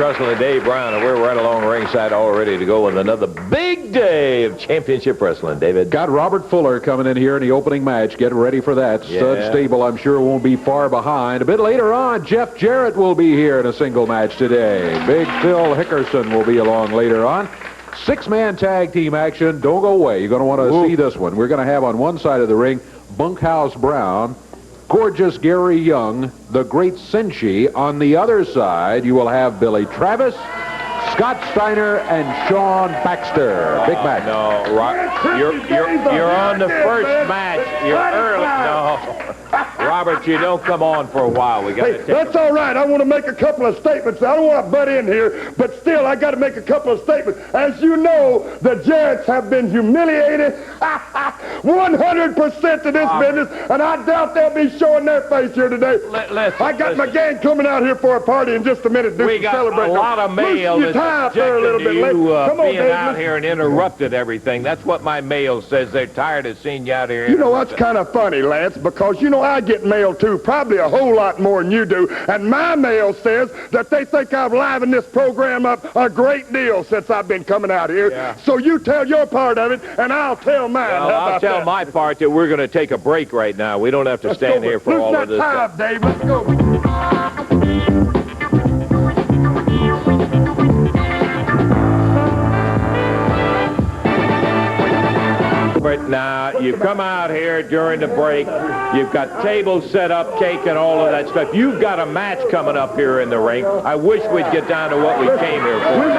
Trussell and Dave Brown, and we're right along ringside all ready to go with another big day of championship wrestling, David. Got Robert Fuller coming in here in the opening match. Get ready for that. Yeah. Stud Stable, I'm sure, won't be far behind. A bit later on, Jeff Jarrett will be here in a single match today. Big Phil Hickerson will be along later on. Six-man tag team action. Don't go away. You're going to want to see this one. We're going to have on one side of the ring, Bunkhouse Brown, gorgeous Gary Young, the great Senshe. On the other side, you will have Billy Travis, Scott Steiner, and Shaun Baxter. Big match. No, you're on the first match. You're early. No. Robert, you don't come on for a while. We got to that's all right. I want to make a couple of statements. I don't want to butt in here, but still, I got to make a couple of statements. As you know, the Jarretts have been humiliated 100% to this business, and I doubt they'll be showing their face here today. I got my gang coming out here for a party in just a minute. We got a lot of mail that's objecting to you being out here and interrupted everything. That's what my mail says. They're tired of seeing you out here. You know, that's kind of funny, Lance, because, you know, I get mail, too, probably a whole lot more than you do, and my mail says that they think I've livened this program up a great deal since I've been coming out here. Yeah. So you tell your part of it, and I'll tell mine. Well, I'll tell my part that we're going to take a break right now. We don't have to stand here for all of this stuff. Dave. Let's go. Now, you've come out here during the break. You've got tables set up, cake, and all of that stuff. You've got a match coming up here in the ring. I wish we'd get down to what we came here for.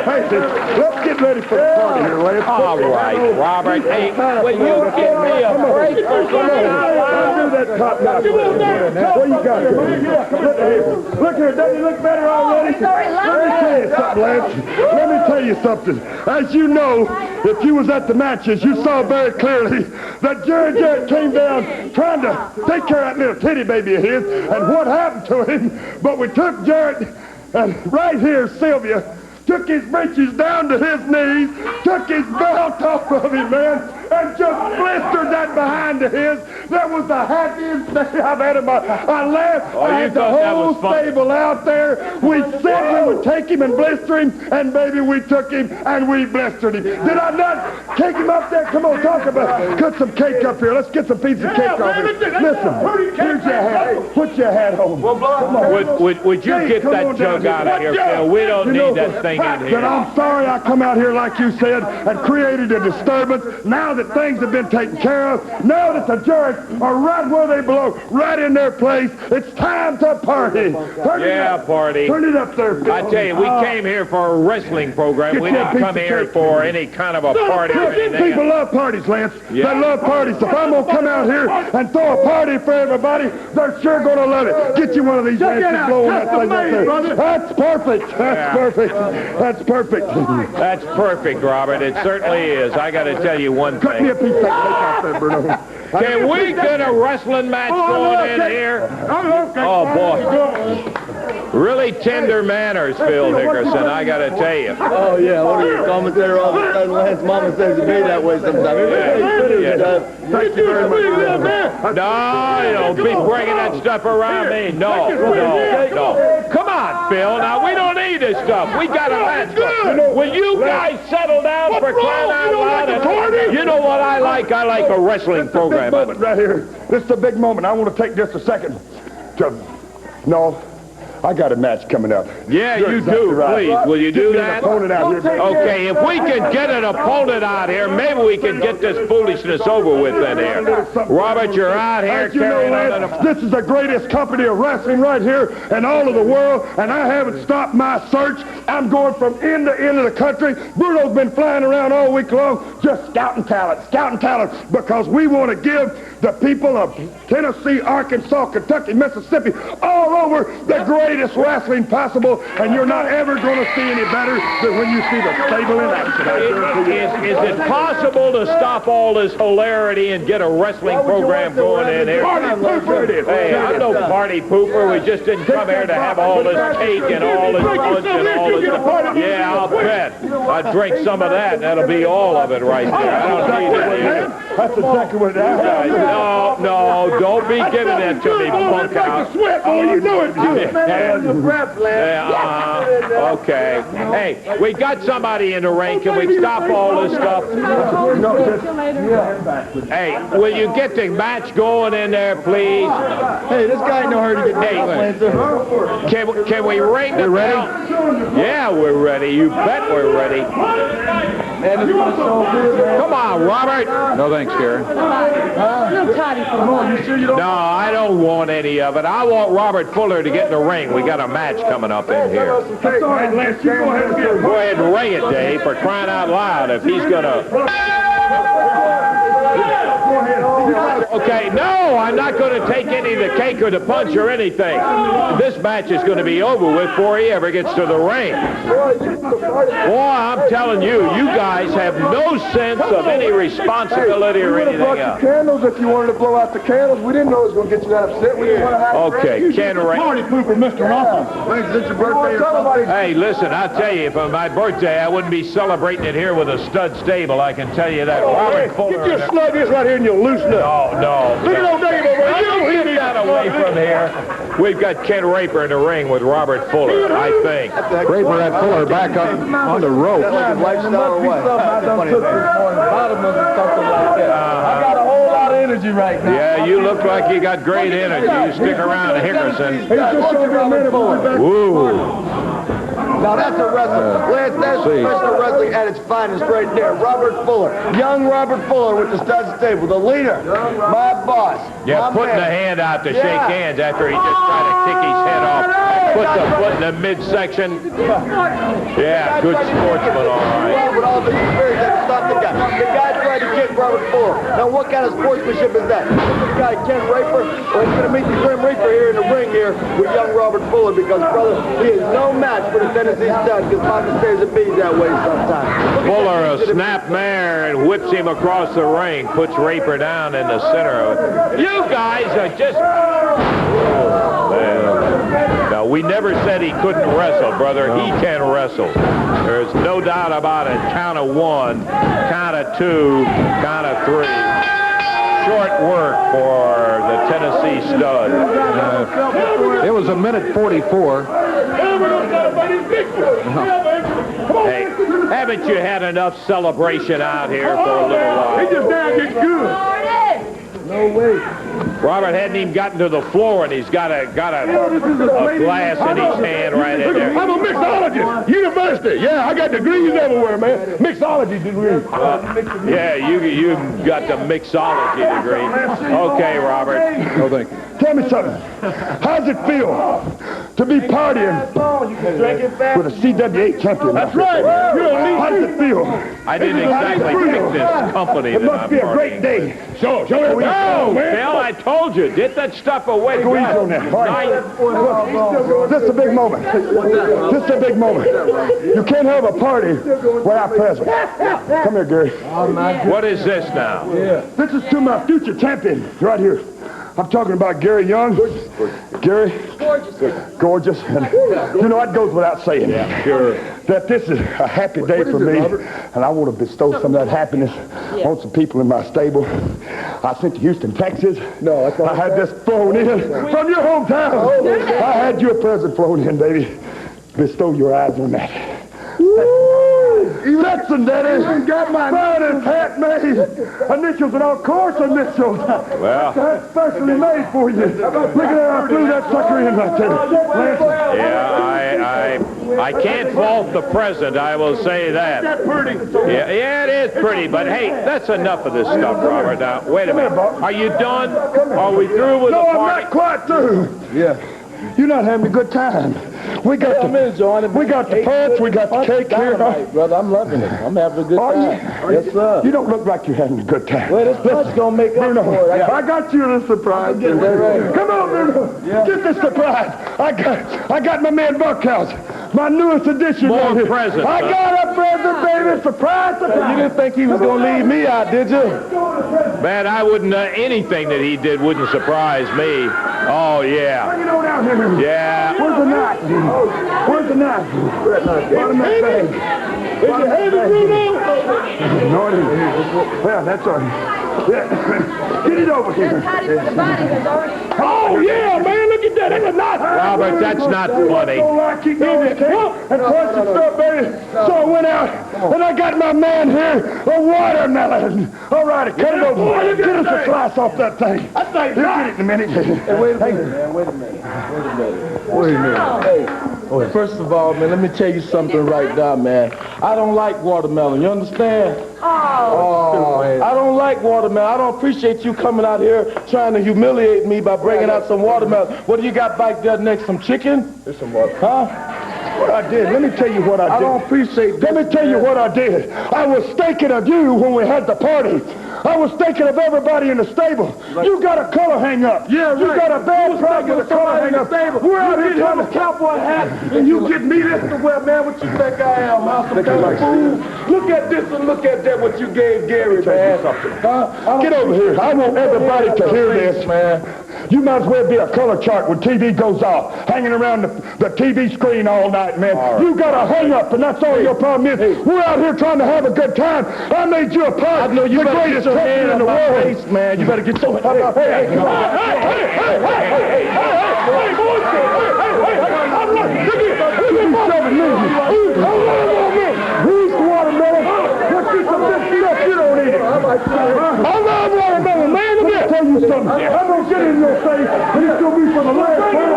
Hey, let's get ready for the party here, Lance. All right, Robert. Hey, will you give me a break for something? I'll do that top notch. What you got here? Look here, doesn't he look better already? Let me tell you something, Lance. Let me tell you something. As you know, if you was at the matches, you saw very clearly that Jarrett came down trying to take care of that little titty baby of his, and what happened to him. But we took Jarrett, and right here, Sylvia, took his breeches down to his knees, took his belt off of him, man, and just blistered that behind of his. That was the happiest day I've had in my life. I laughed. I had the whole stable out there. We said we would take him and blister him, and baby, we took him and we blistered him. Did I not take him up there? Come on, talk about it. Cut some cake up here. Let's get some piece of cake off here. Listen, here's your hat. Put your hat on. Come on. Would you get that jug out of here, Phil? We don't need that thing in here. But I'm sorry I come out here, like you said, and created a disturbance. Now that things have been taken care of, now that the Jarretts are right where they belong, right in their place, it's time to party. Party. Turn it up there, Phil. I tell you, we came here for a wrestling program. We didn't come here for any kind of a party or anything. People love parties, Lance. They love parties. If I'm going to come out here and throw a party for everybody, they're sure going to love it. Get you one of these Lances blowing that thing up there. That's perfect. That's perfect. That's perfect. That's perfect, Robert. It certainly is. I got to tell you one thing. Cut me a piece of cake off there, Bruno. Can we get a wrestling match going in here? Oh, boy. Really tender manners, Phil Hickerson, I got to tell you. Oh, yeah, what are you, commentator all of a sudden? Lance Mama says to be that way sometimes. Thank you very much. No, you don't be bringing that stuff around me. No. Come on, Phil. Now, we don't need this stuff. We got a match going. Will you guys settle down for crying out loud? You know what I like? I like a wrestling program. This is a big moment right here. This is a big moment. I want to take just a second to... No. I got a match coming up. Yeah, you do. Right. Please, will you do that? Okay, if we can get an opponent out here, maybe we can get this foolishness over with in here. Robert, you're out here carrying on. This is the greatest company of wrestling right here in all of the world, and I haven't stopped my search. I'm going from end to end of the country. Bruno's been flying around all week long just scouting talent, because we want to give the people of Tennessee, Arkansas, Kentucky, Mississippi, all over the greatest wrestling possible, and you're not ever going to see any better than when you see the stable in action. Is it possible to stop all this hilarity and get a wrestling program going in here? Hey, I'm no party pooper. We just didn't come here to have all this cake and all this lunch and all this stuff. Yeah, I'll bet. I'll drink some of that, and that'll be all of it right there. I don't need it. That's exactly what it is. No, don't be giving that to me, Bunkhouse. Sweat, boy, you know it. Okay. Hey, we got somebody in the ring. Can we stop all this stuff? Hey, will you get the match going in there, please? Hey, this guy ain't no hurry to get Can we ring the bell? Yeah, we're ready. You bet we're ready. Come on, Robert. No thanks, Garrett. No, I don't want any of it. I want Robert Fuller to get in the ring. We got a match coming up in here. That's all right, Lance. You go ahead Go ahead and ring it, Dave, for crying out loud. If he's going to... Okay, no, I'm not going to take any of the cake or the punch or anything. This match is going to be over with before he ever gets to the ring. Boy, I'm telling you, you guys have no sense of any responsibility or anything else. Candles if you wanted to blow out the candles. We didn't know it was going to get you that upset. We didn't want to have Okay, Ken Ray. party pooper, Mr. Ruffin. Thanks, it's your birthday or something. Hey, listen, I'll tell you, for my birthday, I wouldn't be celebrating it here with a stud stable. I can tell you that. Robert Fuller. Get your slug this right here and you'll loosen up. No. Look at old Dave over there. You get that away from here. We've got Ken Raper in the ring with Robert Fuller, I think. Raper had Fuller back up on the rope. Lifestyle or what? I done took this morning. Vitamins or something like that. I got a whole lot of energy right now. Yeah, you look like you got great energy. You stick around Hickerson. Woo. Now that's a wrestler. Lance, that's professional wrestling at its finest right there. Robert Fuller. Young Robert Fuller with the stud stable. The leader. My boss. Yeah, putting the hand out to shake hands after he just tried to kick his head off. Put the foot in the midsection. Yeah, good sportsman, all right. With all the experience that stopped the guy. The guy tried to kick Robert Fuller. Now what kind of sportsmanship is that? This guy, Ken Raper, well, he's going to meet the Grim Reaper here in the ring here with young Robert Fuller because, brother, he is no match for the Tennessee stud because Poppa stays and bees that way sometimes. Fuller a snap mare and whips him across the ring, puts Raper down in the center of it. You guys are just... Now, we never said he couldn't wrestle, brother. He can wrestle. There's no doubt about it. Count of 1, count of 2, count of 3. Short work for the Tennessee stud. It was a minute 44. Hey, haven't you had enough celebration out here for a little while? He just now gets good. No way. Robert hadn't even gotten to the floor, and he's got a glass in his hand right in there. I'm a mixologist. University. Yeah, I got degrees everywhere, man. Mixology degree. Yeah, you got the mixology degree. Okay, Robert. No thank you. Tell me something. How's it feel to be partying with a CWA champion? That's right. How does it feel? I didn't exactly pick this company. It must be a great day. Show it. No, Bill, I told you. Get that stuff away. Go easy on that. This is a big moment. This is a big moment. You can't have a party without presents. Come here, Gary. What is this now? This is to my future champion right here. I'm talking about Gary Young. Gary, gorgeous. And, you know, that goes without saying. Yeah, sure. That this is a happy day for me, and I want to bestow some of that happiness on some people in my stable. I sent to Houston, Texas. I had this flown in from your hometown. I had you a present flown in, baby. Bestow your eyes on that. Texan, Daddy. Got my name hat made. Initials and all course initials. Well. That's specially made for you. Look at that. I flew that sucker in right there. Yeah, I can't fault the present. I will say that. That's pretty. Yeah, it is pretty. But hey, that's enough of this stuff, Robert. Now, wait a minute. Are you done? Are we through with the No, I'm party? not quite through. Yeah. You're not having a good time. We got the pants, we got the cake here. Brother, I'm loving it. I'm having a good time. Yes, sir. You don't look like you're having a good time. Well, this punch gonna make up Bruno, for it. I got you a surprise. Come on, Bruno. Get this surprise. I got my man Bunkhouse. My newest addition. More here. presents, I got a present, baby. Surprise. You didn't think he was going to leave me out, did you? Man, I wouldn't, anything that he did wouldn't surprise me. Oh, yeah. Bring it on out here. Yeah. Where's the knife? Where's the knife? Bottom of that bag. Is it heavy, Bruno? No, it isn't. Well, that's all right. Yeah. Get it over here. Oh, yeah, man, look at that. That's not Robert, that's not funny. And plus the strawberry. So I went out and I got my man here a watermelon. All right, cut it over. Get us a slice off that thing. He'll get it in a minute. Hey, wait a minute. Hey, first of all, man, let me tell you something right now, man. I don't like watermelon. You understand? I don't like watermelon. I don't appreciate you coming out here trying to humiliate me by bringing out some watermelon. What do you got back there next? Some chicken? There's some water. Huh? What I did, let me tell you what I did. I don't appreciate this. Let me tell you what I did. I was thinking of you when we had the party. I was thinking of everybody in the stable. Right. You got a color hang up. Yeah, right. You got a bad problem with a color hang up. We're out here trying to cowboy hat, and you get me this to wear, man. What you think I am? I'm some kind of fool. Look at this and look at that. What you gave Garrett, man. Get over here. I want everybody to hear this, man. You might as well be a color chart when TV goes off, hanging around the TV screen all night, man. All right. You got a hang up, and that's all your problem is. Hey. We're out here trying to have a good time. I made you a part. I know you the greatest country in the world. Face, man. You better get so. Hey, come on. Hey, I'm not. Who's watermelon? Let's get some good stuff. You don't eat it. I love watermelon, man. Let me tell you something. I'm gonna get in your face, and it's gonna be for the last time.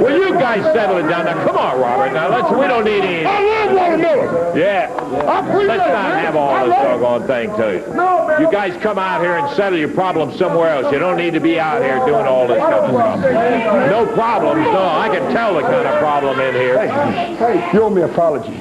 Will you guys settle it down now? Come on, Robert. Now we don't need any. I love watermelon. Yeah. Let's not have all this doggone thing to you. You guys come out here and settle your problems somewhere else. You don't need to be out here doing all this kind of stuff. No problems. No, I can tell the kind of problem in here. Hey, you owe me an apology.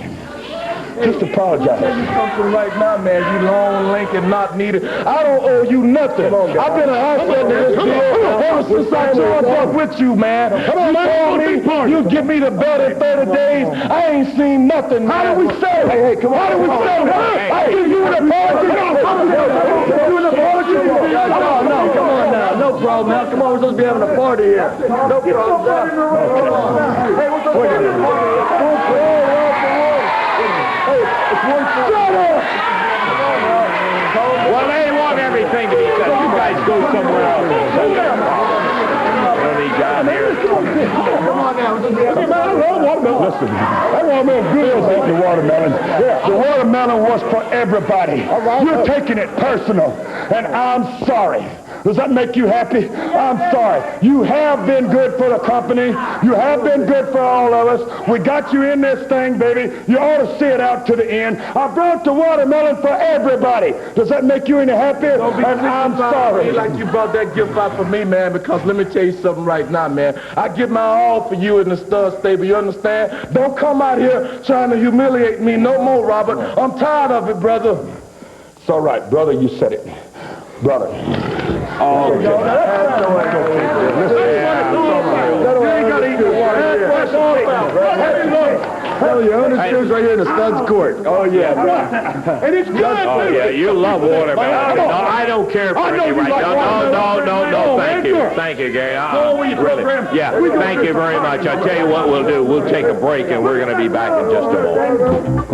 Just apologize. I'll tell you something right now, man. You long, lank, and not needed. I don't owe you nothing. I've been an asset to this deal ever since I joined up with you, man. You told me you give me the belt in 30 days. I ain't seen nothing, man. How do we say it? Hey, come on. How do we say it? I give you an apology. Give you an apology. Come on now. No problem now. Come on, we're supposed to be having a party here. No problem. Hey, what's up? Well, they want everything to be said. You guys go somewhere else. Don't need you out here. Come on now. Hey, man, I love watermelon. Listen, that watermelon good as the watermelon. Yeah. The watermelon was for everybody. You're taking it personal, and I'm sorry. Does that make you happy? I'm sorry. You have been good for the company. You have been good for all of us. We got you in this thing, baby. You ought to see it out to the end. I brought the watermelon for everybody. Does that make you any happier? And I'm sorry. Like you brought that gift out for me, man, because let me tell you something right now, man. I give my all for you in the stud stable. You understand? Don't come out here trying to humiliate me no more, Robert. I'm tired of it, brother. It's all right, brother. You said it. Brother. Oh, okay. You ain't got to eat the water. Hell, your owner's shoes right here in the studs court. Oh, yeah. And it's good. Oh, yeah, you love watermelon. No, I don't care for any right now. No, thank you. Thank you, Gary. Really. Yeah, thank you very much. I'll tell you what we'll do. We'll take a break, and we're going to be back in just a moment.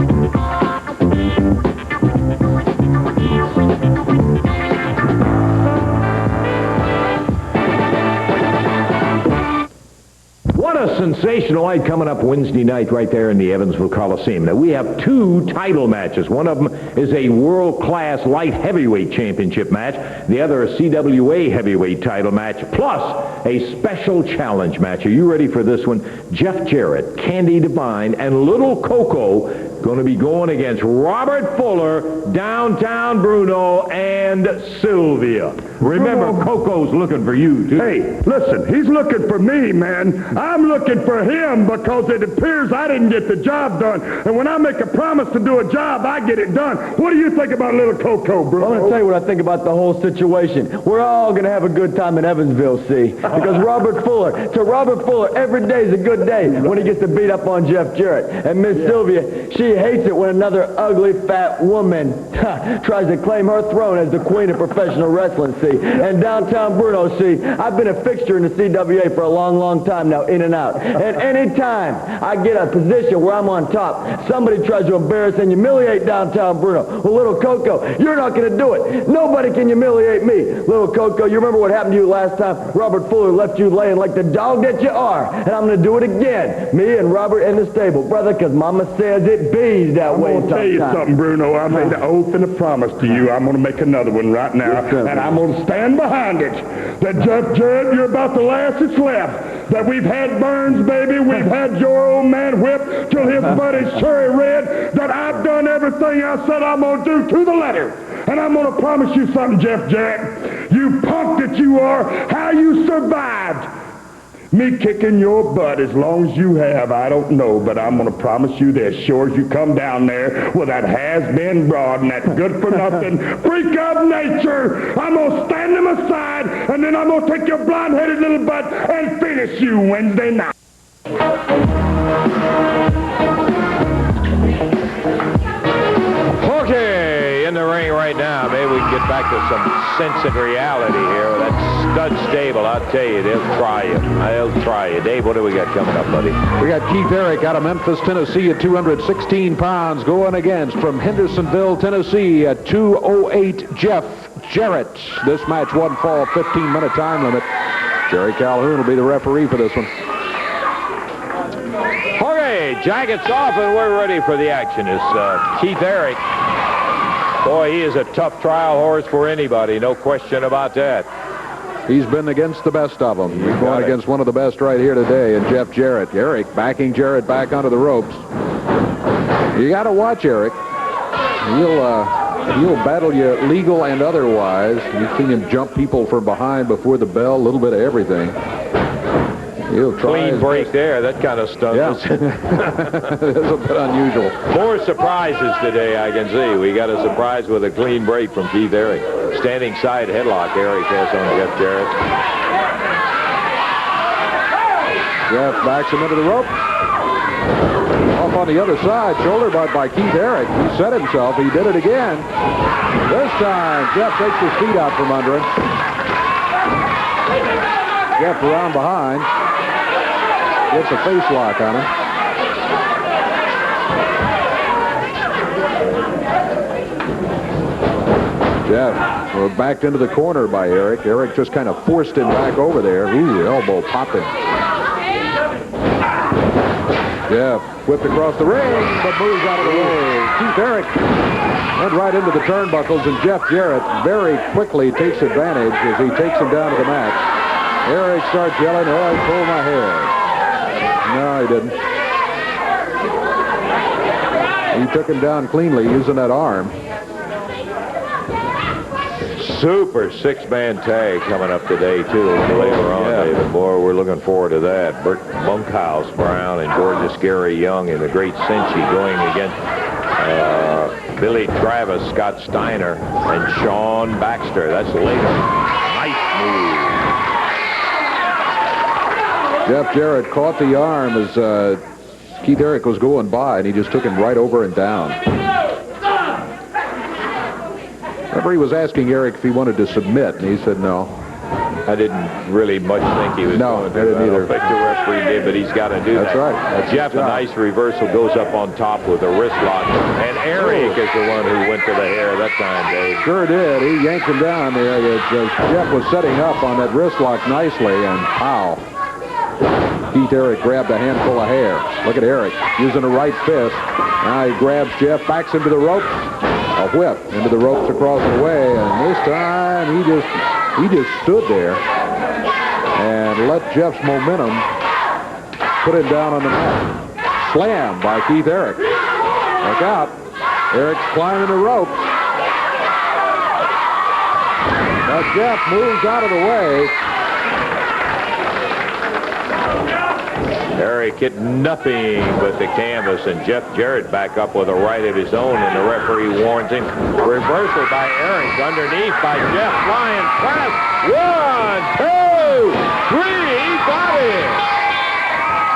What a sensational night coming up Wednesday night right there in the Evansville Coliseum. Now, we have two title matches. One of them is a world-class light heavyweight championship match. The other a CWA heavyweight title match, plus a special challenge match. Are you ready for this one? Jeff Jarrett, Candy Divine, and Little Coco going to be going against Robert Fuller, Downtown Bruno, and Sylvia. Remember, Coco's looking for you, too. Hey, listen, he's looking for me, man. I'm looking for him because it appears I didn't get the job done. And when I make a promise to do a job, I get it done. What do you think about Little Coco, bro? I'm going to tell you what I think about the whole situation. We're all going to have a good time in Evansville, see? Because to Robert Fuller, every day is a good day when he gets to beat up on Jeff Jarrett. And Miss Sylvia, she hates it when another ugly, fat woman tries to claim her throne as the queen of professional wrestling, see? and Downtown Bruno, see, I've been a fixture in the CWA for a long, long time now, in and out. And any time I get a position where I'm on top, somebody tries to embarrass and humiliate Downtown Bruno. Well, little Coco, you're not going to do it. Nobody can humiliate me. Little Coco, you remember what happened to you last time? Robert Fuller left you laying like the dog that you are. And I'm going to do it again. Me and Robert in the stable, brother, because Mama says it bees that way I'm going to tell you something, Bruno. I made an oath and a promise to you. I'm going to make another one right now. And I'm going to stand behind it. That Jeff Jarrett, you're about the last that's left. That we've had Burns, baby. We've had your old man whipped till his buddy's cherry red. That I've done everything I said I'm going to do to the letter. And I'm going to promise you something, Jeff Jarrett. You punk that you are, how you survived me kicking your butt as long as you have, I don't know, but I'm going to promise you this. Sure as you come down there with that has-been broad and that good-for-nothing freak of nature, I'm going to stand them aside, and then I'm going to take your blonde-headed little butt and finish you Wednesday night. Okay, in the ring right now. Maybe we can get back to some sense of reality here with that stud stable. I'll tell you, they'll try you. They'll try you. Dave, what do we got coming up, buddy? We got Keith Eric out of Memphis, Tennessee at 216 pounds going against from Hendersonville, Tennessee at 208 Jeff Jarrett. This match one fall, 15-minute time limit. Jerry Calhoun will be the referee for this one. Okay, jackets off and we're ready for the action. It's Keith Eric. Boy, he is a tough trial horse for anybody, no question about that. He's been against the best of them. He's going against one of the best right here today, and Jeff Jarrett. Eric backing Jarrett back onto the ropes. You got to watch Eric. He'll battle you legal and otherwise. You've seen him jump people from behind before the bell, a little bit of everything. He'll try clean break there. That kind of stuff. Yeah. It's a bit unusual. More surprises today, I can see. We got a surprise with a clean break from Keith Eric. Standing side headlock Eric has on Jeff Jarrett. Jeff backs him into the rope. Off on the other side, shoulder by Keith Eric. He set himself. He did it again. This time, Jeff takes his feet out from under him. Jeff around behind. Gets a face lock on him. Jeff backed into the corner by Eric. Eric just kind of forced him back over there. Ooh, elbow popping. Jeff whipped across the ring, but moves out of the way. Keith Eric went right into the turnbuckles, and Jeff Jarrett very quickly takes advantage as he takes him down to the mat. Eric starts yelling, "Oh, I pulled my hair." No, he didn't. He took him down cleanly using that arm. Super six-man tag coming up today, too, later on, David. Boy, we're looking forward to that. Bunkhouse Brown and gorgeous Gary Young and the great Senshe going against Billy Travis, Scott Steiner, and Shaun Baxter. That's later. Nice move. Jeff Jarrett caught the arm as Keith Eric was going by, and he just took him right over and down. Referee was asking Eric if he wanted to submit, and he said no. I didn't really much think he was going to. I didn't either. I don't think the referee did, but he's got to do that. That's right. That's Jeff, a nice reversal, goes up on top with a wrist lock. And Eric is the one who went to the hair that time, Dave. Sure did. He yanked him down there. Jeff was setting up on that wrist lock nicely, and pow. Keith Eric grabbed a handful of hair. Look at Eric using a right fist. Now he grabs Jeff, backs him to the ropes. A whip into the ropes across the way, and this time he just stood there and let Jeff's momentum put him down on the mat. Slam by Keith Eric. Look out. Eric's climbing the ropes. Now Jeff moves out of the way. Eric hit nothing but the canvas, and Jeff Jarrett back up with a right of his own, and the referee warns him. Reversal by Eric, underneath by Jeff, flying press. 1, 2, 3, he got it.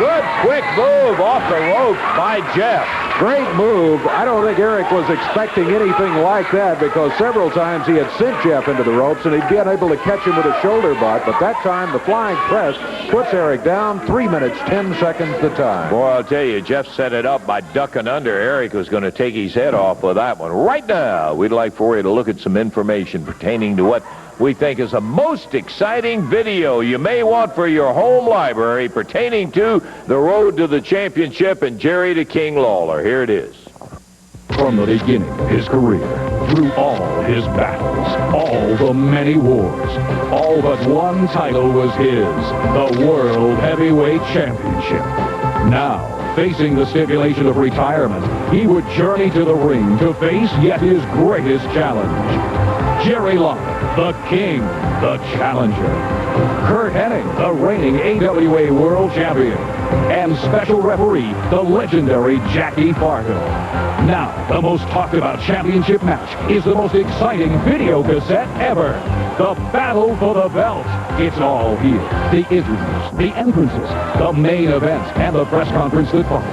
Good quick move off the ropes by Jeff. Great move. I don't think Eric was expecting anything like that because several times he had sent Jeff into the ropes and he'd been able to catch him with a shoulder butt. But that time, the flying press puts Eric down 3 minutes, 10 seconds the time. Boy, I'll tell you, Jeff set it up by ducking under. Eric was going to take his head off with that one. Right now, we'd like for you to look at some information pertaining to what we think is the most exciting video you may want for your home library pertaining to the road to the championship and Jerry the King Lawler. Here it is. From the beginning of his career, through all his battles, all the many wars, all but one title was his, the World Heavyweight Championship. Now, facing the stipulation of retirement, he would journey to the ring to face yet his greatest challenge. Jerry Lawler, the King, the Challenger. Kurt Hennig, the reigning AWA World Champion. And special referee, the legendary Jackie Fargo. Now, the most talked about championship match is the most exciting video cassette ever. The Battle for the Belt. It's all here. The interviews, the entrances, the main events, and the press conference that follows.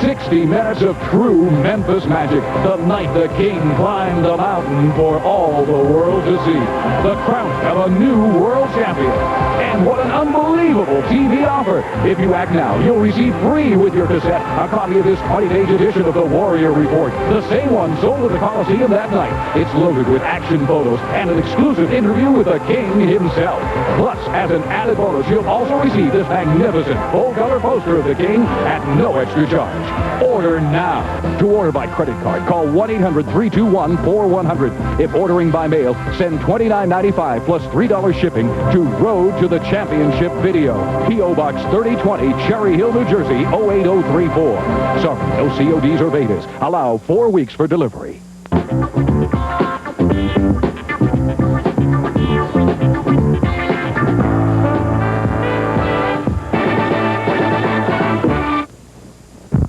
60 minutes of true Memphis magic. The night the King climbed the mountain for all the world to see. The crowning of a new world champion. And what an unbelievable TV offer. If you act now, you'll receive free with your cassette a copy of this 20-page edition of the Warrior Report. The same one sold at the Coliseum that night. It's loaded with action photos and an exclusive interview with the King himself. Plus, as an added bonus, you'll also receive this magnificent full-color poster of the King at no extra charge. Order now. To order by credit card, call 1-800-321-4100. If ordering by mail, send $29.95 plus $3 shipping to Road to the Championship Video. P.O. Box 3020, Cherry Hill, New Jersey, 08034. Sorry, no CODs or betas. Allow 4 weeks for delivery.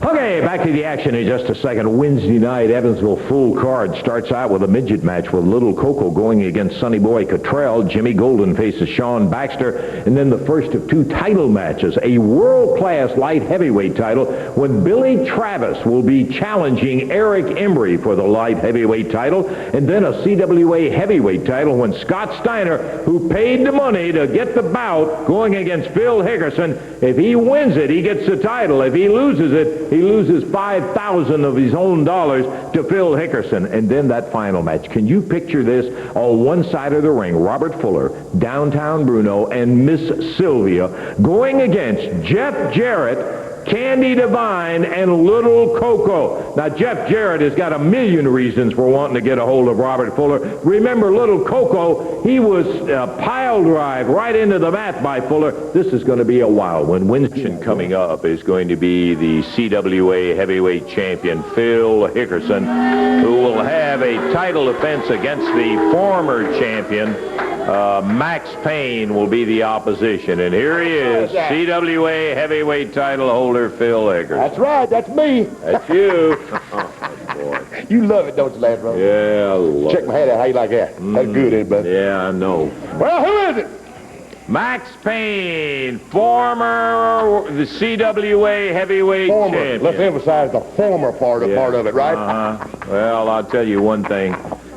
Okay, back to the action in just a second. Wednesday night, Evansville full card starts out with a midget match with Little Coco going against Sonny Boy Cottrell. Jimmy Golden faces Shaun Baxter. And then the first of two title matches, a world-class light heavyweight title when Billy Travis will be challenging Eric Embry for the light heavyweight title. And then a CWA heavyweight title when Scott Steiner, who paid the money to get the bout, going against Phil Hickerson. If he wins it, he gets the title. If he loses it, he loses $5,000 of his own dollars to Phil Hickerson. And then that final match. Can you picture this? On one side of the ring, Robert Fuller, Downtown Bruno, and Miss Sylvia going against Jeff Jarrett, Candy Devine, and Little Coco. Now, Jeff Jarrett has got a million reasons for wanting to get a hold of Robert Fuller. Remember, Little Coco, he was pile drive right into the mat by Fuller. This is going to be a wild one. Wednesday coming up is going to be the CWA heavyweight champion, Phil Hickerson, who will have a title defense against the former champion, Max Payne will be the opposition. And here he is, CWA heavyweight title holder, Phil Hickerson. That's right, that's me. That's you. You love it, don't you, lad, brother? Yeah, I love Check my head out. How you like that? That's good, isn't it, brother? Yeah, I know. Well, who is it? Max Payne, former the CWA heavyweight champion. Let's emphasize the former part of it, right? Well, I'll tell you one thing.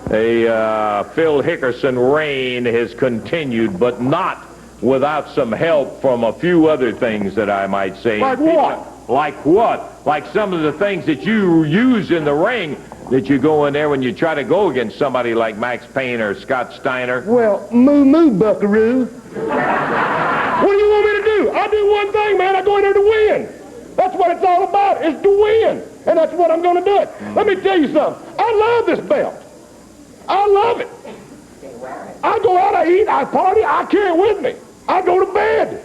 Phil Hickerson reign has continued, but not without some help from a few other things that I might say. Like what? Like what? Like some of the things that you use in the ring that you go in there when you try to go against somebody like Max Payne or Scott Steiner. Well, moo-moo, buckaroo. What do you want me to do? I do one thing, man. I go in there to win. That's what it's all about, is to win. And that's what I'm going to do it. Let me tell you something. I love this belt. I love it. I go out, I eat, I party, I carry it with me. I go to bed.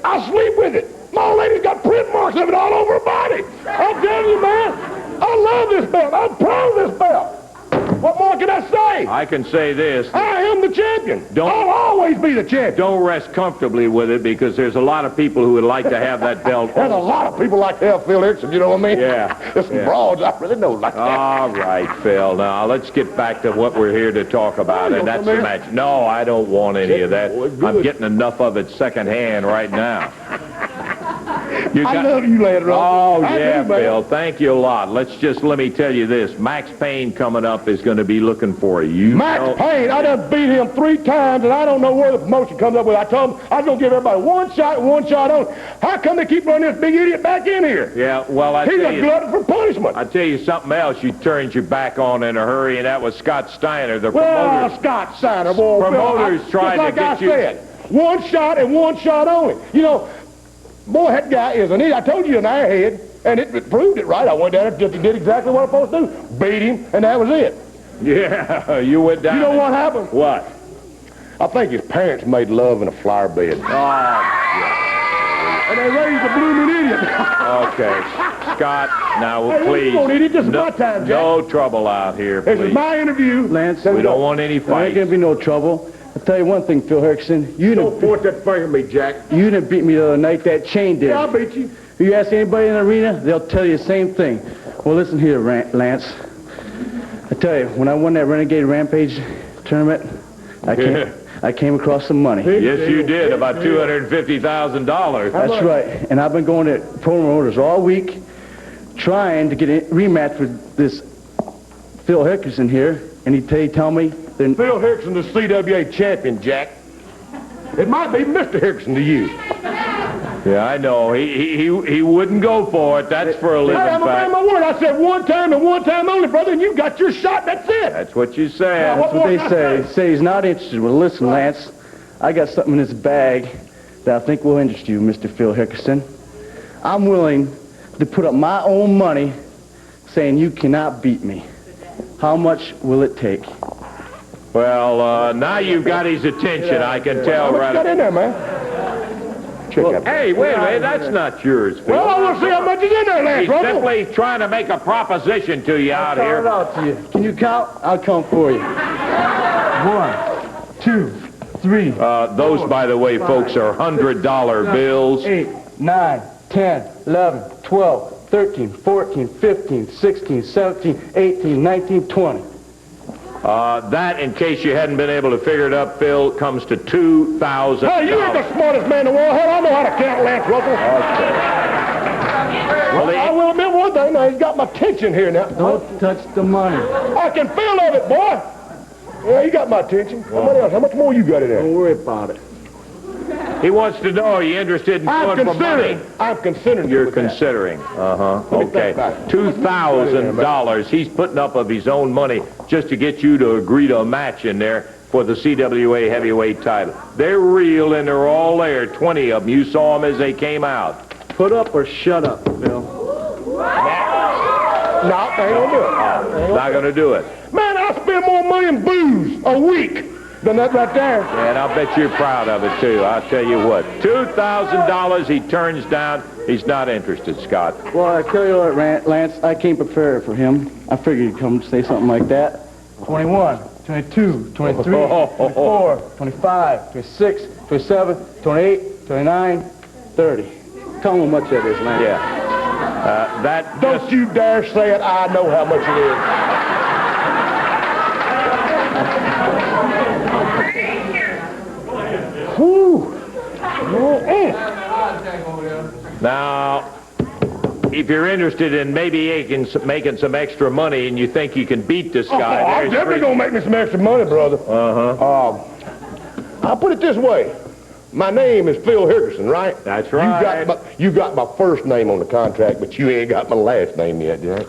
I sleep with it. My old lady's got print marks of it all over her body. I'm telling you, man, I love this belt. I'm proud of this belt. What more can I say? I can say this. I am the champion. I'll always be the champion. Don't rest comfortably with it because there's a lot of people who would like to have that belt. There's a lot of people like to have Phil Hickerson, you know what I mean? Yeah. There's some broads I really know like that. All right, Phil. Now, let's get back to what we're here to talk about, and that's the match. No, I don't want any of that. I'm getting enough of it secondhand right now. I love you, Lance Russell. Oh, I yeah, do, man. Phil. Thank you a lot. Let me tell you this. Max Payne coming up is going to be looking for you. Max Payne, I done beat him 3 times, and I don't know where the promotion comes up with. I told him I was going to give everybody one shot only. How come they keep running this big idiot back in here? Yeah, well, He's a glutton for punishment. I tell you something else you turned your back on in a hurry, and that was Scott Steiner, the Well, promoter. Scott Steiner, boy. Promoters tried to get you. Just like I said, one shot and one shot only. You know, boy, that guy is an idiot. I told you an airhead, and it proved it right. I went down there and just did exactly what I'm supposed to do. Beat him, and that was it. Yeah, you went down. You know what happened? What? I think his parents made love in a flower bed. And they raised a blooming idiot. Okay. Scott, now, Hey, please. come on, idiot. This is my time, Jack. No trouble out here, This is please. my interview. Lance, We don't want any there ain't fights. gonna be no trouble. I'll tell you one thing, Phil Hickerson. You Don't point that finger at me, Jack. done beat me the other night. That chain did. Yeah, I'll beat you. You ask anybody in the arena, they'll tell you the same thing. Well, listen here, Lance. I tell you, when I won that Renegade Rampage tournament, I came across some money. Yes, you did. About $250,000. That's right. And I've been going to promoters all week trying to get a rematch with this Phil Hickerson here. And he tell me... Phil Hickerson, the CWA champion, Jack. It might be Mr. Hickerson to you. Yeah, I know. He wouldn't go for it. That's for a living Hey, I'm a man fact. of my word. I said one time and one time only, brother, and you got your shot. That's it. That's what you said. Now, That's what they say. Say he's not interested. Well, listen, Lance, I got something in this bag that I think will interest you, Mr. Phil Hickerson. I'm willing to put up my own money saying you cannot beat me. How much will it take? Well, now you've got his attention. I can tell How much you got right. in there, man? Check that. Hey, wait a minute. That's not yours, Phil. Well, I want to see how much is in there, Lance He's Russell. simply trying to make a proposition to you out Count it here. out to you. Can you count? I'll count for you. 1, 2, 3, Those, by the way, folks, are $100 bills. 8, 9, 10, 11, 12, 13, 14, 15, 16, 17, 18, 19, 20. That, in case you hadn't been able to figure it up, Phil, comes to $2,000. Hey, you ain't the smartest man in the world. Hell, I know how to count, Lance Russell. Well, I will admit one thing. Now, he's got my attention here now. Don't touch the money. I can feel of it, boy. Yeah, you got my attention. How much more you got in there? Don't worry about it. he wants to know, are you interested in I'm going for money? considering. You're considering. Uh-huh. me Okay. think about it. $2,000 he's putting up of his own money just to get you to agree to a match in there for the CWA Heavyweight Title. They're real and they're all there. 20 of them. You saw them as they came out. Put up or shut up, Phil. No, they ain't gonna do it. Not going to do it. Man, I spend more money in booze a week than that right there. And I'll bet you're proud of it, too. I'll tell you what. $2,000 he turns down. He's not interested, Scott. Well, I tell you what, Lance, I came prepared for him. I figured you'd come say something like that. 21, 22, 23, 24, 25, 26, 27, 28, 29, 30. Tell him how much that is, Lance. Yeah. That Don't you dare say it. I know how much it is. Whew. Now, if you're interested in maybe making some extra money and you think you can beat this guy, I'm there's definitely gonna make me some extra money, brother. I'll put it this way. My name is Phil Hickerson, right? That's right. You got my first name on the contract, but you ain't got my last name yet, Jack.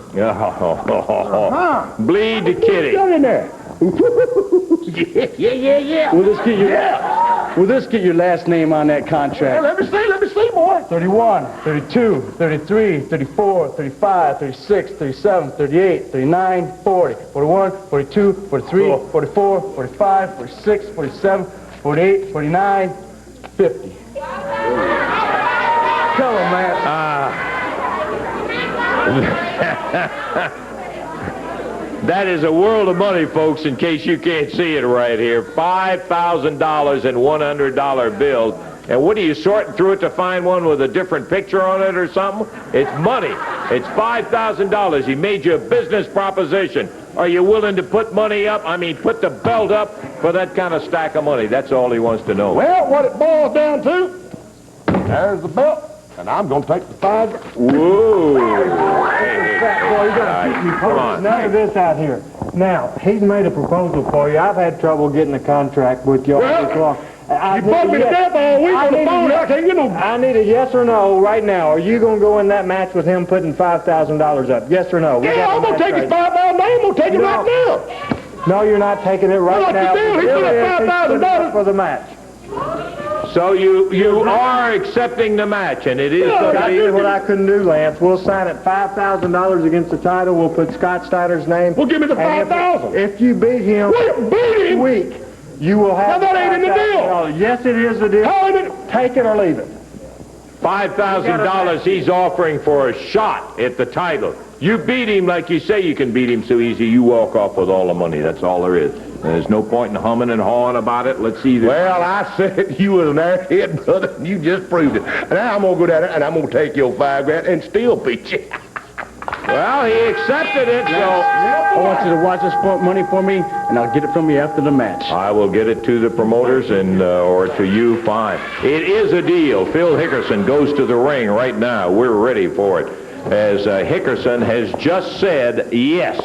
Bleed the kitty. Got in there. Yeah. Will this get your last name on that contract? Let me see, boy. 31, 32, 33, 34, 35, 36, 37, 38, 39, 40, 41, 42, 43, 44, 45, 46, 47, 48, 49, 50. Tell him, man. That is a world of money, folks, in case you can't see it right here. $5,000 in $100 bills. And what are you sorting through it to find one with a different picture on it or something? It's money. It's $5,000. He made you a business proposition. Are you willing to put money up? I mean, put the belt up for that kind of stack of money. That's all he wants to know. Well, what it boils down to, there's the belt, And I'm going to take the 5. Whoa. Fat boy, you gotta keep me Come on. posted. None of this out here. Now, he's made a proposal for you. I've had trouble getting a contract with you all this long. You bugged me to death all week on the phone. I can't get no... I need a yes or no right now. Are you going to go in that match with him putting $5,000 up? Yes or no? Yeah, I'm going to take his $5,000. I'm going to take it right now. No, you're not taking it right What's now. the deal? He put up $5,000 for the match. So you are accepting the match, and it is going to I be... did what I couldn't do, Lance. We'll sign it $5,000 against the title. We'll put Scott Steiner's name. Well, give me the $5,000. If you beat him Beat him? week, you will have... Now, that ain't in the deal. $5,000. Yes, it is the deal. How is it? Take it or leave it. $5,000 he's offering for a shot at the title. You beat him like you say you can beat him so easy, you walk off with all the money. That's all there is. There's no point in humming and hawing about it. Let's see this. Well, I said you was an airhead, brother, and you just proved it. Now I'm going to go down there and I'm going to take your $5,000 and still beat you. Well, he accepted it, so... I want you to watch this money for me, and I'll get it from you after the match. I will get it to the promoters and or to you, fine. It is a deal. Phil Hickerson goes to the ring right now. We're ready for it. As Hickerson has just said yes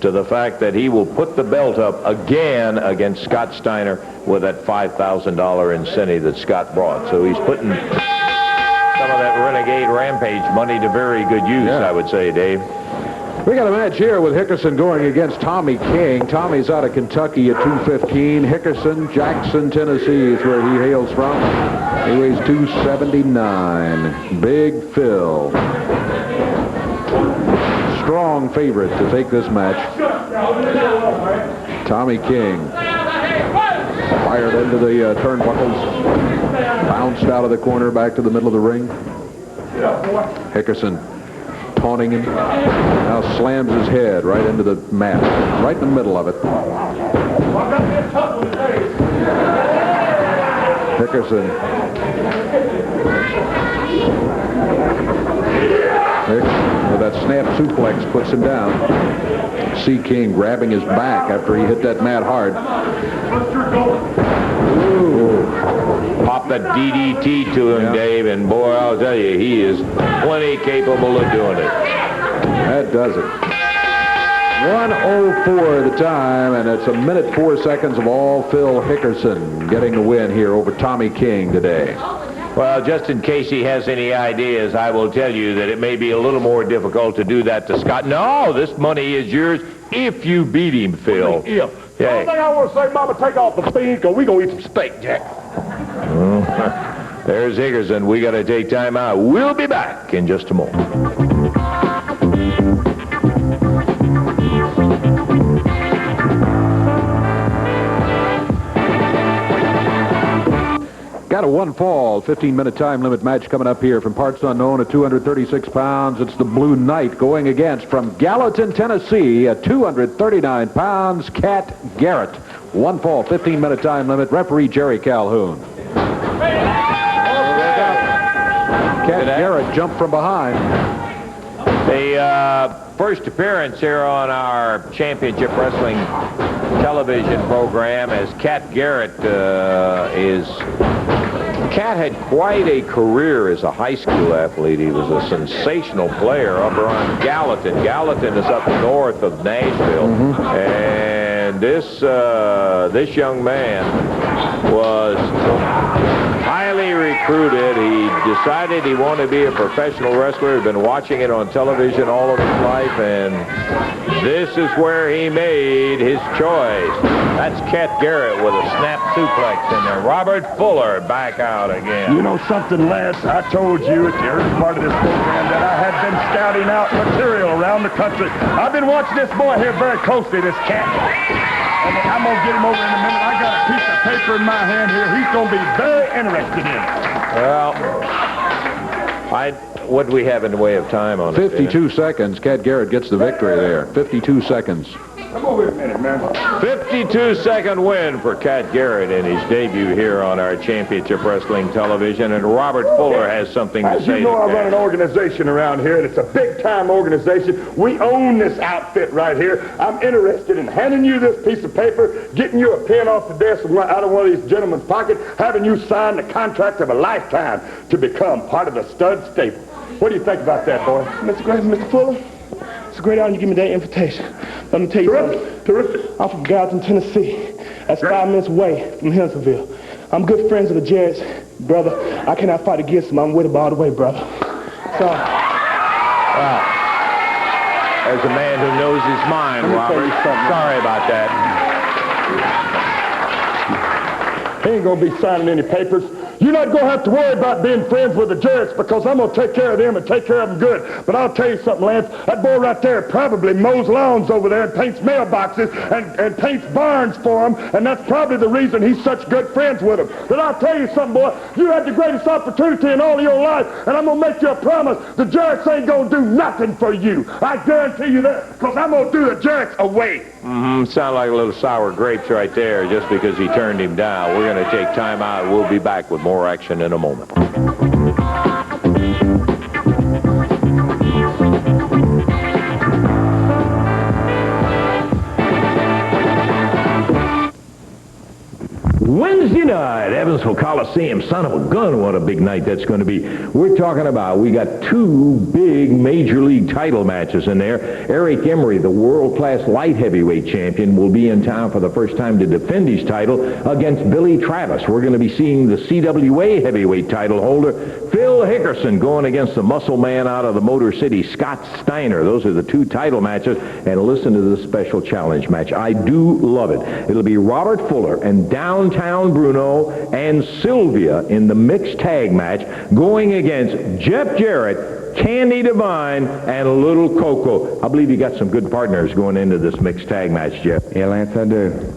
to the fact that he will put the belt up again against Scott Steiner with that $5,000 incentive that Scott brought. So he's putting some of that Renegade Rampage money to very good use, I would say, Dave. We got a match here with Hickerson going against Tommy King. Tommy's out of Kentucky at 215. Hickerson, Jackson, Tennessee is where he hails from. He weighs 279. Big Phil. Strong favorite to take this match. Tommy King. Fired into the turnbuckles. Bounced out of the corner back to the middle of the ring. Hickerson taunting him. Now slams his head right into the mat. Right in the middle of it. Hickerson. With that snap suplex puts him down. See King grabbing his back after he hit that mat hard. Ooh. Pop that DDT to him, Dave, and boy, I'll tell you, he is plenty capable of doing it. That does it. 1:04 the time, and it's 1:04 of all Phil Hickerson getting the win here over Tommy King today. Well, just in case he has any ideas, I will tell you that it may be a little more difficult to do that to Scott. No, this money is yours if you beat him, Phil. The only thing I want to say, Mama, take off the feed, because we're going to eat some steak, Jack. There's Hickerson. We got to take time out. We'll be back in just a moment. Got a one-fall, 15-minute time limit match coming up here from parts unknown at 236 pounds. It's the Blue Knight going against from Gallatin, Tennessee at 239 pounds, Cat Garrett. One fall, 15-minute time limit. Referee Jerry Calhoun. Cat Garrett jumped from behind. The first appearance here on our Championship Wrestling television program as Cat Garrett Cat had quite a career as a high school athlete. He was a sensational player up around Gallatin. Gallatin is up north of Nashville. And this young man was highly recruited. He decided he wanted to be a professional wrestler. He'd been watching it on television all of his life, and this is where he made his choice. That's Cat Garrett with a snap suplex in there. Robert Fuller back out again. You know something, Lance? I told you at the early part of this program that I had been scouting out material around the country. I've been watching this boy here very closely, this Cat. And I'm going to get him over in a minute. I got a piece of paper in my hand here. He's going to be very interested in it. Well, what do we have in the way of time on it? 52 seconds. Cat Garrett gets the victory there. 52 seconds. Come over here a minute, man. 52-second win for Cat Garrett in his debut here on our Championship Wrestling Television, and Robert Fuller has something to As say you know, to I run Cat. an organization around here, and it's a big-time organization. We own this outfit right here. I'm interested in handing you this piece of paper, getting you a pen off the desk out of one of these gentlemen's pockets, having you sign the contract of a lifetime to become part of the stud stable. What do you think about that, boy? Mr. Grace, Mr. Fuller, it's a great honor you give me that invitation. Let me tell you something. Terrific. I'm from Gallatin, Tennessee. That's 5 minutes away from Hickerson. I'm good friends with the Jarretts. Brother, I cannot fight against them. I'm with them all the way, brother. So, Wow. There's a man who knows his mind, Robert. Sorry about that. He ain't gonna be signing any papers. You're not going to have to worry about being friends with the Jarretts because I'm going to take care of them and take care of them good. But I'll tell you something, Lance. That boy right there probably mows lawns over there and paints mailboxes and paints barns for them. And that's probably the reason he's such good friends with them. But I'll tell you something, boy. You had the greatest opportunity in all of your life. And I'm going to make you a promise. The Jarretts ain't going to do nothing for you. I guarantee you that because I'm going to do the Jarretts away. Sound like a little sour grapes right there just because he turned him down. We're going to take time out. We'll be back with more action in a moment. Wednesday night, Evansville Coliseum. Son of a gun, what a big night that's going to be. We're talking about, we got 2 big major league title matches in there. Eric Emery, the world-class light heavyweight champion, will be in town for the first time to defend his title against Billy Travis. We're going to be seeing the CWA Heavyweight Title holder, Phil Hickerson, going against the muscle man out of the Motor City, Scott Steiner. Those are the 2 title matches. And listen to the special challenge match. I do love it. It'll be Robert Fuller and Downtown Bruno and Sylvia in the mixed tag match going against Jeff Jarrett, Candy Divine, and Little Coco. I believe you got some good partners going into this mixed tag match, Jeff. Yeah, Lance, I do.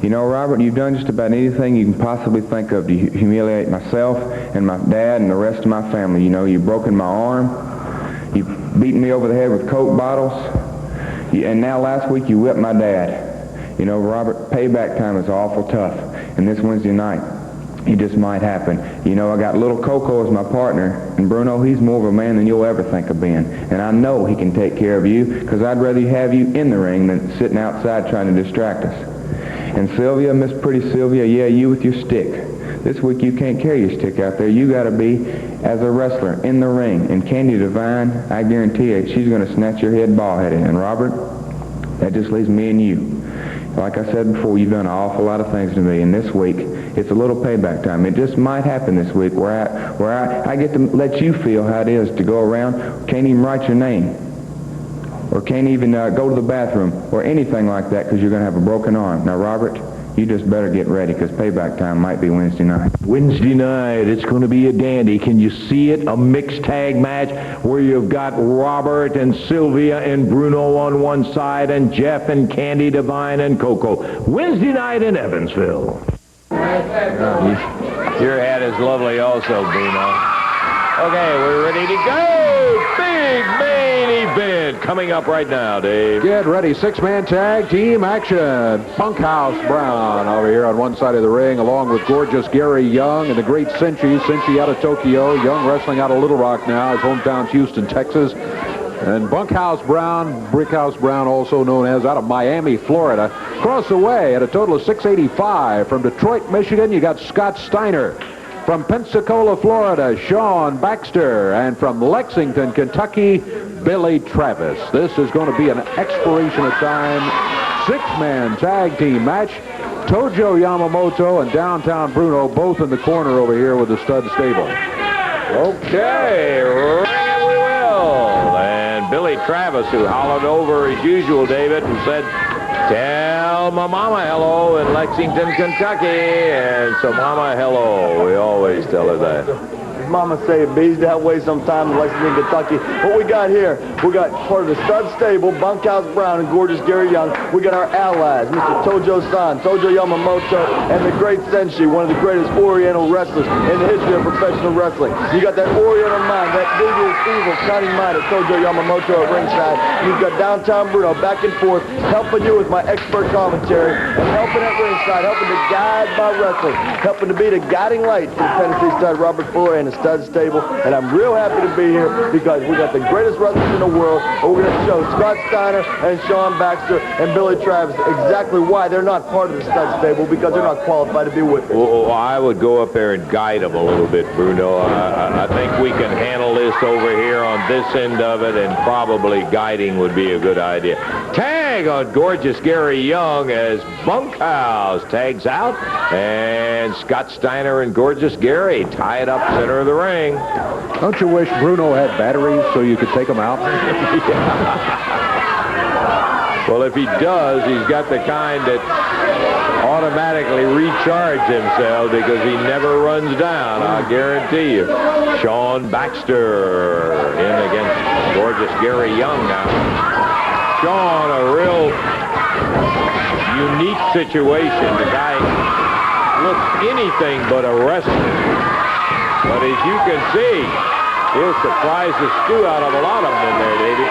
You know, Robert, you've done just about anything you can possibly think of to humiliate myself and my dad and the rest of my family. You know, you've broken my arm. You've beaten me over the head with Coke bottles. And now last week you whipped my dad. You know, Robert, payback time is awful tough. And this Wednesday night, it just might happen. You know, I got Little Coco as my partner, and Bruno, he's more of a man than you'll ever think of being. And I know he can take care of you, because I'd rather have you in the ring than sitting outside trying to distract us. And Sylvia, Miss Pretty Sylvia, yeah, you with your stick. This week you can't carry your stick out there. You got to be as a wrestler in the ring. And Candy Divine, I guarantee you, she's going to snatch your head bald-headed. And Robert, that just leaves me and you. Like I said before, you've done an awful lot of things to me, and this week, it's a little payback time. It just might happen this week where I get to let you feel how it is to go around, can't even write your name, or can't even go to the bathroom, or anything like that, because you're going to have a broken arm. Now, Robert, you just better get ready, because payback time might be Wednesday night. Wednesday night, it's going to be a dandy. Can you see it? A mixed tag match where you've got Robert and Sylvia and Bruno on one side and Jeff and Candy Divine and Coco. Wednesday night in Evansville. Your hat is lovely also, Bruno. Okay, we're ready to go. Big main event coming up right now, Dave. Get ready. 6-man tag team action. Bunkhouse Brown over here on one side of the ring, along with gorgeous Gary Young and the great Senshe. Senshe out of Tokyo. Young wrestling out of Little Rock now. His hometown's Houston, Texas. And Bunkhouse Brown, Brickhouse Brown, also known as, out of Miami, Florida. Across the way at a total of 685. From Detroit, Michigan, you got Scott Steiner. From Pensacola, Florida, Shaun, Baxter. And from Lexington, Kentucky, Billy Travis. This is going to be an expiration of time 6-man tag team match. Tojo Yamamoto and Downtown Bruno both in the corner over here with the stud stable. Okay, ring we will. And Billy Travis, who hollered over as usual, David, and said, "Tell my mama hello" in Lexington, Kentucky. And so mama hello. We always tell her that. Mama say it bees that way sometimes in Lexington, Kentucky. What we got here, we got part of the stud stable, Bunkhouse Brown and gorgeous Gary Young. We got our allies, Mr. Tojo San, Tojo Yamamoto, and the great Senshe, one of the greatest Oriental wrestlers in the history of professional wrestling. You got that Oriental mind, that devious, evil, cunning mind of Tojo Yamamoto at ringside. You've got Downtown Bruno back and forth, helping you with my expert commentary, and helping at ringside, helping to guide my wrestling, helping to be the guiding light for the Tennessee stud Robert Fuller and the stud stable. And I'm real happy to be here because we got the greatest wrestlers in the world. And we're going to show Scott Steiner and Shaun Baxter and Billy Travis exactly why they're not part of the stud stable, because they're not qualified to be with us. Well, I would go up there and guide them a little bit, Bruno. I think we can handle this over here on this end of it, and probably guiding would be a good idea. Tag on gorgeous Gary Young as Bunkhouse tags out, and Scott Steiner and gorgeous Gary tie it up center of the ring. Don't you wish Bruno had batteries so you could take them out? Well, if he does, he's got the kind that automatically recharge himself because he never runs down, I guarantee you. Shaun Baxter in against gorgeous Gary Young now. Shaun, a real unique situation. The guy looks anything but a wrestler. But as you can see, he'll surprise the stew out of a lot of them in there, Davey.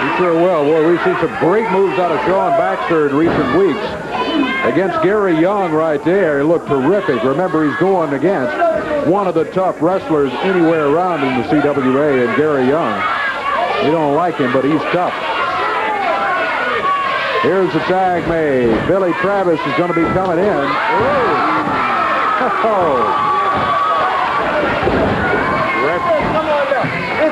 He sure will. Boy, we've seen some great moves out of Shaun Baxter in recent weeks. Against Gary Young right there, he looked terrific. Remember, he's going against one of the tough wrestlers anywhere around in the CWA, and Gary Young. We don't like him, but he's tough. Here's the tag made. Billy Travis is going to be coming in. Oh.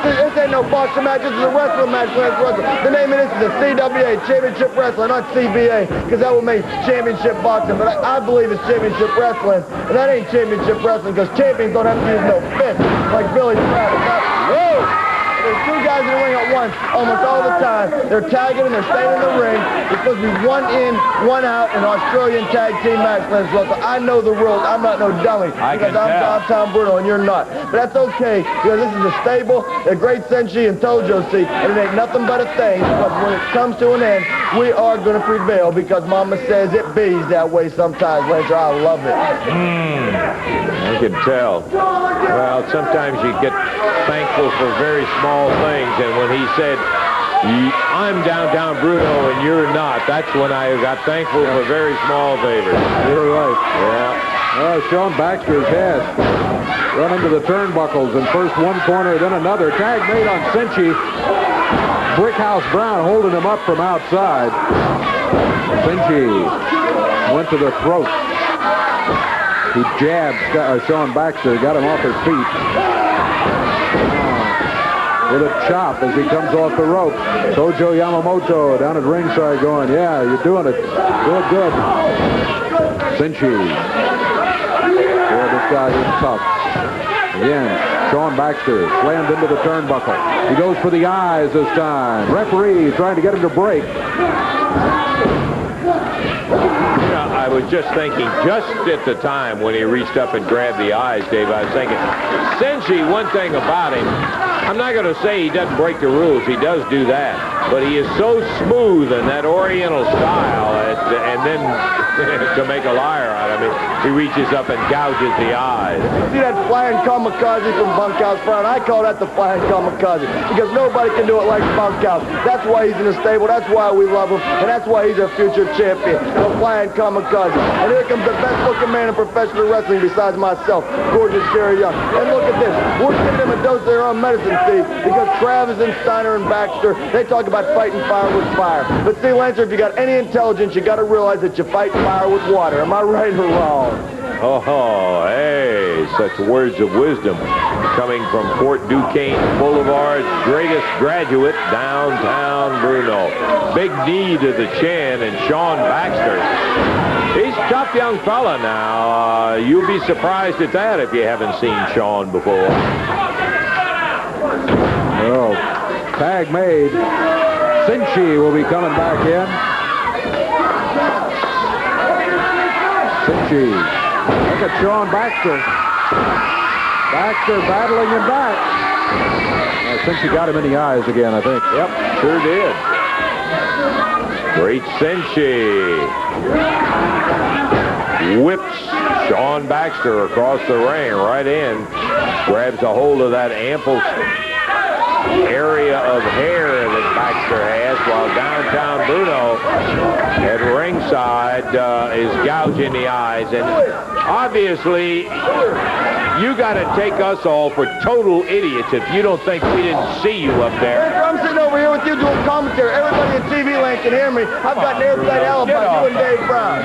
This ain't no boxing match. This is a wrestling match. The name of this is the CWA, Championship Wrestling, not CBA, because that would mean Championship Boxing. But I believe it's Championship Wrestling, and that ain't Championship Wrestling because champions don't have to use no fists like Billy Travis. Whoa! There's two guys in the ring at once almost all the time. They're tagging and they're staying in the ring. It's supposed to be one in, one out in Australian tag team match. So I know the rules. I'm not no dummy because I'm Downtown Bruno and you're not. But that's okay because this is a stable, a great Senshe and Tojo see, and it ain't nothing but a thing because when it comes to an end, we are going to prevail because Mama says it bees that way sometimes, Lancer. I love it. I can tell. Well, sometimes you get thankful for very small things, and when he said, I'm Downtown Bruno and you're not, that's when I got thankful for very small favors. You're right. Yeah. Well, Shaun Baxter's head run into the turnbuckles, and first one corner, then another. Tag made on Senshe. Brickhouse Brown holding him up from outside. Senshe went to the throat. He jabbed Shaun Baxter, got him off his feet. With a chop as he comes off the rope. Tojo Yamamoto down at ringside going, yeah, you're doing it. Doing good. Senshe. Boy, this guy is tough. Again, Shaun Baxter slammed into the turnbuckle. He goes for the eyes this time. Referee trying to get him to break. I was just thinking, just at the time when he reached up and grabbed the eyes, Dave, I was thinking, Senshe, one thing about him, I'm not going to say he doesn't break the rules. He does do that. But he is so smooth in that Oriental style, and then to make a liar out of him, he reaches up and gouges the eyes. See that flying kamikaze from Bunkhouse Brown? I call that the flying kamikaze because nobody can do it like Bunkhouse. That's why he's in the stable. That's why we love him, and that's why he's a future champion. The flying kamikaze. And here comes the best-looking man in professional wrestling besides myself, gorgeous Gary Young. And look at this. We're giving them a dose of their own medicine, see, because Travis and Steiner and Baxter, they talk about fighting fire with fire. But see, Lancer, if you got any intelligence, you got to realize that you fight fire with water. Am I right or wrong? Oh, hey, such words of wisdom coming from Fort Duquesne Boulevard's greatest graduate, Downtown Bruno. Big knee to the chin, and Shaun Baxter. He's a tough young fella now. You'll be surprised at that if you haven't seen Shaun before. Oh, tag made. Senshe will be coming back in. Senshe. Look at Shaun Baxter. Baxter battling him back. I think she got him in the eyes again, I think. Yep, sure did. Great Senshe. Whips Shaun Baxter across the ring, right in. Grabs a hold of that ample area of hair that Baxter has, while Downtown Bruno at ringside is gouging the eyes. And obviously, you got to take us all for total idiots if you don't think we didn't see you up there. I'm sitting over here with you doing commentary. Everybody in TV land can hear me. I've got an airtight alibi, you and Dave Brown.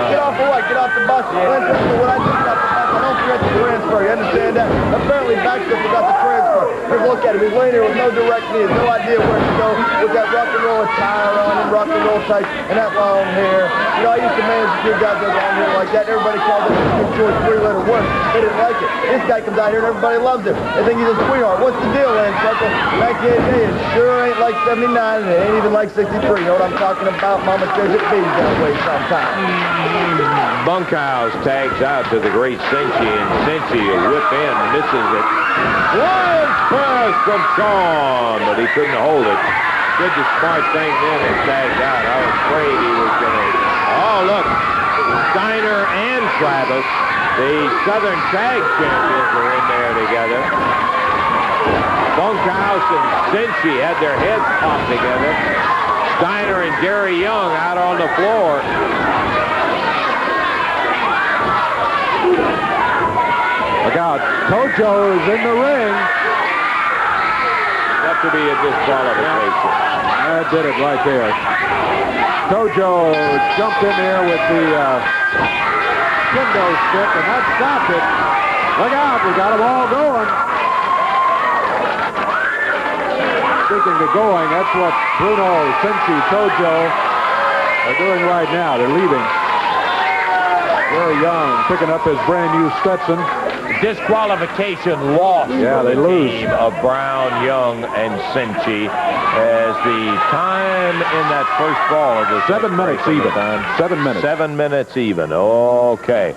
Get off of what? Get off the bus. What I just got the bus. I don't forget the transfer. You understand that? Apparently, Baxter forgot the transfer. Just look at him. He's laying here with no direct knee. No idea where to go with that rock and roll attire on him, rock and roll tights, and that long hair. You know, I used to manage a few guys with long hair like that. Everybody called it a George three-letter word. They didn't like it. This guy comes out here and everybody loves him. They think he's a sweetheart. What's the deal, Lance Circle? 1988, it sure ain't like 79, and it ain't even like 63. You know what I'm talking about? Mama says it bees that way sometimes. Bunkhouse tags out to the great Senshe, and Senshe whip in, misses it. One pass from Shaun, but he couldn't hold it. Did the smart thing then and tagged out. I was afraid he was going to... Oh, look. Steiner and Travis, the Southern Tag Champions, are in there together. Bunkhouse and Senshe had their heads popped together. Steiner and Gary Young out on the floor. Look out. Tojo is in the ring. Got to be a disqualification. That did it right there. Tojo jumped in there with the kendo stick, and that stopped it. Look out. We got them all going. Speaking of going, that's what Bruno, Senshe, Tojo are doing right now. They're leaving. Very Young picking up his brand new Stetson. Disqualification loss. Yeah, they lose. Team of Brown, Young, and Senshe as the time in that first ball of the 7 minutes even. 7 minutes. 7 minutes even. Okay.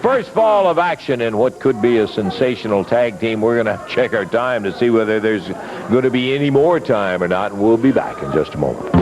First ball of action in what could be a sensational tag team. We're going to check our time to see whether there's going to be any more time or not. We'll be back in just a moment.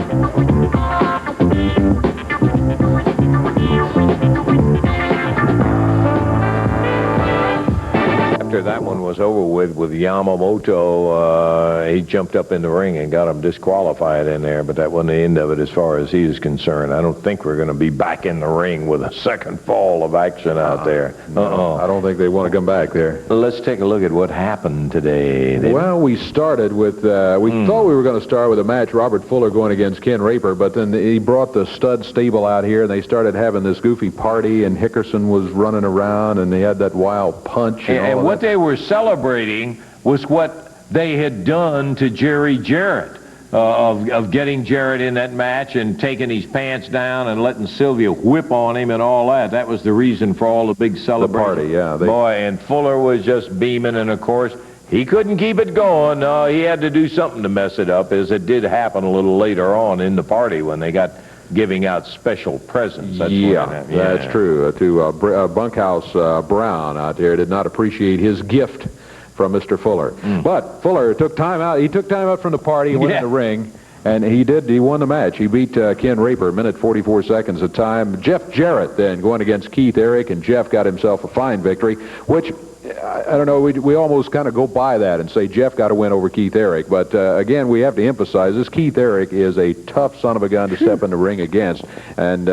After that one was over with Yamamoto, he jumped up in the ring and got him disqualified in there, but that wasn't the end of it as far as he is concerned. I don't think we're going to be back in the ring with a second fall of action out there. No, I don't think they want to come back there. Let's take a look at what happened today. Well, we started with, we thought we were going to start with a match, Robert Fuller going against Ken Raper, but then he brought the stud stable out here, and they started having this goofy party, and Hickerson was running around, and they had that wild punch. And what they were celebrating was what they had done to Jerry Jarrett, of getting Jarrett in that match and taking his pants down and letting Sylvia whip on him and all that. That was the reason for all the big celebration. The party, yeah. Boy, and Fuller was just beaming, and of course, he couldn't keep it going. He had to do something to mess it up, as it did happen a little later on in the party when they got giving out special presents. That's that's true. To Bunkhouse Brown out there did not appreciate his gift from Mr. Fuller. But Fuller took time out. He took time out from the party. He went in the ring, and he won the match. He beat Ken Raper, minute 44 seconds of time. Jeff Jarrett then going against Keith Eric, and Jeff got himself a fine victory, which, I don't know, we almost kind of go by that and say Jeff got to win over Keith Eric. But again, we have to emphasize this. Keith Eric is a tough son of a gun to step in the ring against. And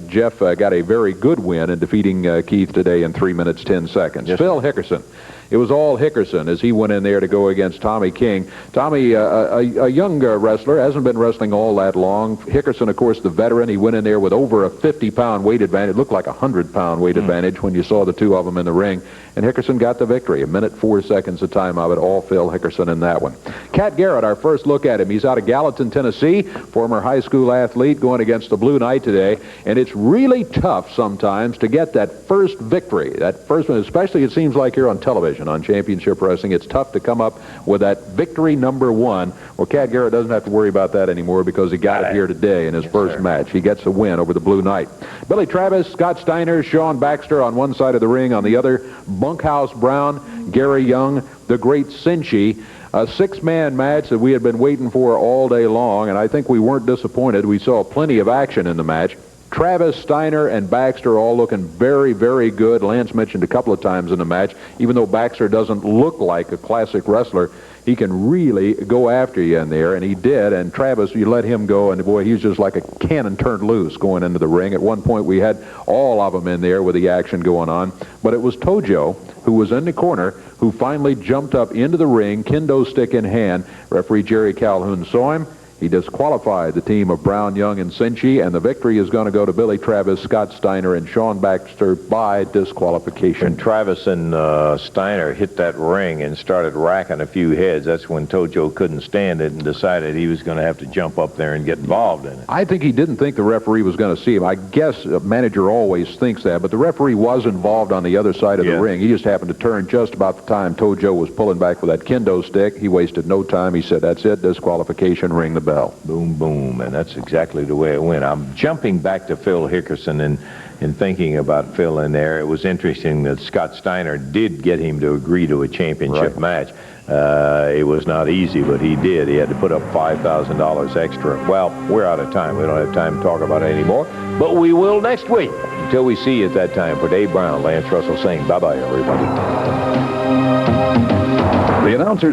Jeff got a very good win in defeating Keith today in 3 minutes, 10 seconds. Phil Hickerson. It was all Hickerson as he went in there to go against Tommy King. Tommy, a young wrestler, hasn't been wrestling all that long. Hickerson, of course, the veteran. He went in there with over a 50-pound weight advantage. It looked like a 100-pound weight advantage when you saw the two of them in the ring. And Hickerson got the victory. A minute, 4 seconds of time of it. All Phil Hickerson in that one. Cat Garrett, our first look at him. He's out of Gallatin, Tennessee, former high school athlete going against the Blue Knight today. And it's really tough sometimes to get that first victory. That first one, especially it seems like here on television. television on Championship Wrestling. It's tough to come up with that victory number 1. Well, Cat Garrett doesn't have to worry about that anymore because he got it here today in his first match. He gets the win over the Blue Knight. Billy Travis, Scott Steiner, Shaun Baxter on one side of the ring. On the other, Bunkhouse Brown, Gary Young, the great Senshe. A 6-man match that we had been waiting for all day long, and I think we weren't disappointed. We saw plenty of action in the match. Travis, Steiner, and Baxter all looking very, very good. Lance mentioned a couple of times in the match, even though Baxter doesn't look like a classic wrestler, he can really go after you in there, and he did. And Travis, you let him go, and boy, he's just like a cannon turned loose going into the ring. At one point, we had all of them in there with the action going on. But it was Tojo, who was in the corner, who finally jumped up into the ring, kendo stick in hand. Referee Jerry Calhoun saw him. He disqualified the team of Brown, Young, and Senshe, and the victory is going to go to Billy Travis, Scott Steiner, and Shaun Baxter by disqualification. When Travis and Steiner hit that ring and started racking a few heads, that's when Tojo couldn't stand it and decided he was going to have to jump up there and get involved in it. I think he didn't think the referee was going to see him. I guess a manager always thinks that, but the referee was involved on the other side of the ring. He just happened to turn just about the time Tojo was pulling back with that kendo stick. He wasted no time. He said, that's it, disqualification, ring the bell. Boom, boom, and that's exactly the way it went. I'm jumping back to Phil Hickerson and thinking about Phil in there. It was interesting that Scott Steiner did get him to agree to a championship match. It was not easy, but he did. He had to put up $5,000 extra. Well, we're out of time. We don't have time to talk about it anymore, but we will next week. Until we see you at that time, for Dave Brown, Lance Russell saying bye-bye, everybody. The announcers